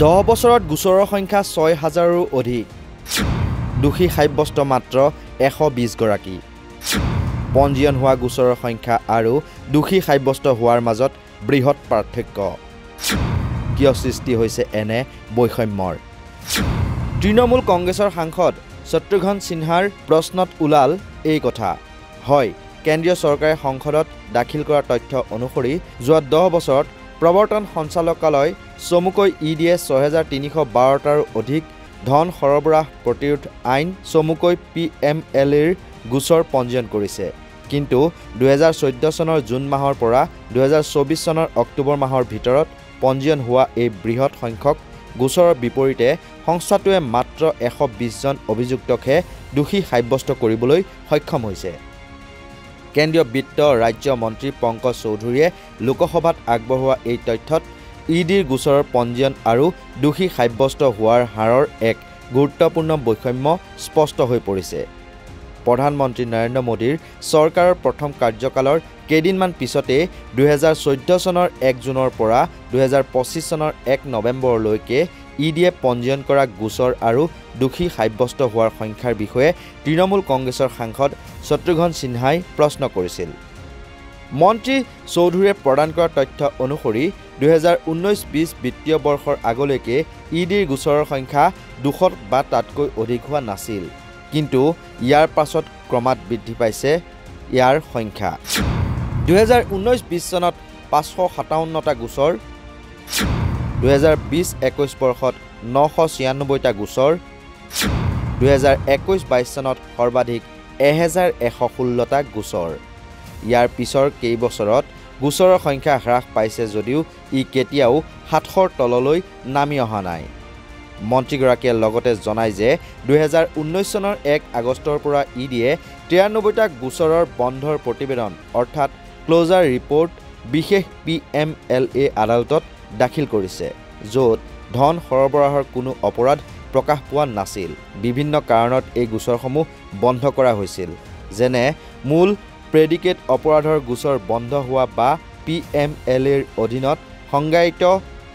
10 বছৰত গোচৰৰ সংখ্যা 6000ৰো অধিক দোষী সাব্যস্ত মাত্ৰ 120 গৰাকী পঞ্জীয়ন হোৱা গোচৰৰ সংখ্যা আৰু দোষী সাব্যস্ত হোৱাৰ মাজত বৃহৎ পাৰ্থক্য কিয় সৃষ্টি হৈছে এনে বৈষম্যৰ তৃণমূল কংগ্ৰেছৰ সাংসদ শত্ৰুঘ্ন সিনহাৰ প্ৰশ্নত ওলাল এই কথা হয় কেন্দ্ৰীয় চৰকাৰে সংসদত দাখিল কৰা তথ্য অনুসৰি যোৱা 10 বছৰত প্ৰৱৰ্তন সঞ্চালকালয় চমুকৈ ইডিয়ে 6312টাৰো অধিক ধন সৰবৰাহ প্ৰতিৰোধ আইন চমুকৈ PMLAৰ গোচৰ পঞ্জীয়ন কৰিছে কিন্তু 2014 চনৰ জুন মাহৰ পৰা 2024 চনৰ অক্টোবৰ মাহৰ ভিতৰত পঞ্জীয়ন হোৱা এই বৃহৎ সংখ্যক গোচৰৰ বিপৰীতে সংস্থাটোৱে মাত্ৰ 120 জন অভিযুক্তকহে দোষী সাব্যস্ত কৰিবলৈ সক্ষম হৈছে কেন্দ্ৰীয় বিত্ত ৰাজ্য মন্ত্ৰী পংকজ চৌধুৰীয়ে লোকসভাত আগবঢ়োৱা এই তথ্যত ইডিৰ গোচৰৰ পঞ্জীয়ন আৰু দোষী সাব্যস্ত হোৱাৰ হাৰৰ এক গুৰুত্বপূৰ্ণ বৈষম্য স্পষ্ট হৈ পৰিছে প্ৰধানমন্ত্ৰী নৰেন্দ্ৰ মোদীৰ চৰকাৰৰ প্ৰথম কাৰ্যকালৰ কেইদিনমান পিছতে 2014 চনৰ 1 জুনৰ পৰা 2025 চনৰ 1 নৱেম্বৰলৈকে ইডিয়ে পঞ্জীয়ন কৰা গোচৰ আৰু দোষী সাব্যস্ত হোৱাৰ সংখ্যাৰ বিষয়ে তৃণমূল কংগ্ৰেছৰ সাংসদ শত্ৰুঘ্ন সিনহাই প্ৰশ্ন কৰিছিল মন্ত্ৰী চৌধুৰীয়ে প্ৰদান কৰা তথ্য অনুসৰি 2019-20 বিত্তীয় বৰ্ষৰ আগলৈকে ইডিৰ গোচৰৰ সংখ্যা 200 বা তাতকৈ অধিক হোৱা নাছিল কিন্তু ইয়াৰ পাছত ক্ৰমাৎ বৃদ্ধি পাইছে ইয়াৰ সংখ্যা 2019-20 চনত 557টা গোচৰ 2020-21 বৰ্ষত 996টা গোচৰ 2021-22 চনত সৰ্বাধিক 1116টা গোচৰ ইয়াৰ পিছৰ কেইবছৰত গোচৰৰ সংখ্যা হ্ৰাস পাইছে যদিও ই কেতিয়াও 700ৰ তললৈ নামি অহা নাই মন্ত্ৰীগৰাকীয়ে লগতে জনায় যে 2019 চনৰ 1 আগষ্টৰ পৰা ইডিয়ে 93টা গোচৰৰ বন্ধৰ প্ৰতিবেদন অৰ্থাৎ ক্লোজাৰ ৰিপৰ্ট বিশেষ PMLA আদালতত দাখিল কৰিছে য'ত ধন সৰবৰাহৰ কোনো অপৰাধ প্ৰকাশ পোৱা নাছিল বিভিন্ন কাৰণত এই গোচৰসমূহ বন্ধ কৰা হৈছিল যেনে মূল প্ৰেডিকেট অপৰাধৰ গোচৰ বন্ধ হোৱা বা PMLAৰ অধীনত সংজ্ঞায়িত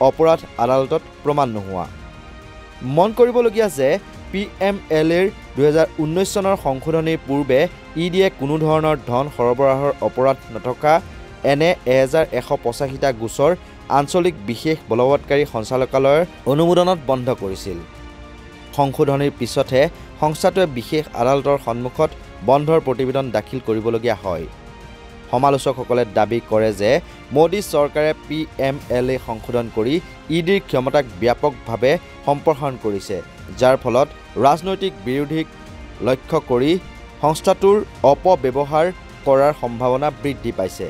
অপৰাধ আদালতত প্ৰমাণ নোহোৱা মন কৰিবলগীয়া যে PMLAৰ 2019 চনৰ সংশোধনীৰ পূৰ্বে ইডিয়ে কোনো ধৰণৰ ধন সৰবৰাহৰ অপৰাধ নথকা এনে 1185টা গোচৰ আঞ্চলিক বিশেষ বলবৎকাৰী সঞ্চালকালয়ৰ অনুমোদনত বন্ধ কৰিছিল সংশোধনীৰ পিছতহে সংস্থাটোৱে বিশেষ আদালতৰ সন্মুখত বন্ধৰ প্ৰতিবেদন দাখিল কৰিবলগীয়া হয় সমালোচকসকলে দাবী কৰে যে মোদী চৰকাৰে PMLA সংশোধন কৰি ইডিৰ ক্ষমতাক ব্যাপকভাৱে সম্প্ৰসাৰণ কৰিছে যাৰ ফলত ৰাজনৈতিক বিৰোধীক লক্ষ্য কৰি সংস্থাটোৰ অপব্যৱহাৰ কৰাৰ সম্ভাৱনা বৃদ্ধি পাইছে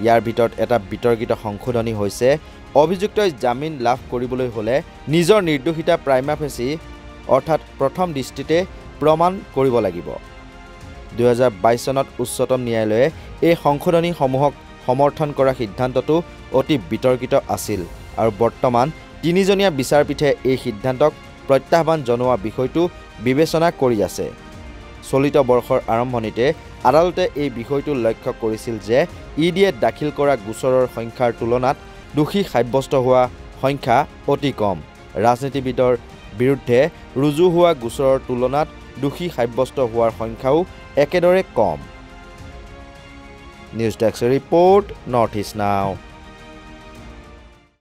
ইয়াৰ ভিতৰত এটা বিতৰ্কিত সংশোধনী হৈছে অভিযুক্তই জামিন লাভ কৰিবলৈ হলে নিজৰ নিৰ্দোষিতা প্ৰাইমা ফেচি অৰ্থাৎ প্ৰথম দৃষ্টিতে প্ৰমাণ কৰিব লাগিব 2022 চনত উচ্চতম ন্যায়ালয়ে এই সংশোধনীসমূহক সমৰ্থন কৰা সিদ্ধান্তটো অতি বিতৰ্কিত আছিল আৰু বৰ্তমান তিনিজনীয়া বিচাৰপীঠে এই সিদ্ধান্তক প্ৰত্যাহ্বান জনোৱা বিষয়টো বিবেচনা কৰি আছে চলিত বৰ্ষৰ আৰম্ভণিতে আদালতে এই বিষয়টো লক্ষ্য কৰিছিল যে ইডিয়ে দাখিল কৰা গোচৰৰ সংখ্যাৰ তুলনাত দোষী সাব্যস্ত হোৱা সংখ্যা অতি কম ৰাজনীতিবিদৰ বিৰুদ্ধে ৰুজু হোৱা গোচৰৰ তুলনাত দোষী সাব্যস্ত হোৱাৰ সংখ্যাও একেদৰে কম news desk report north east নাও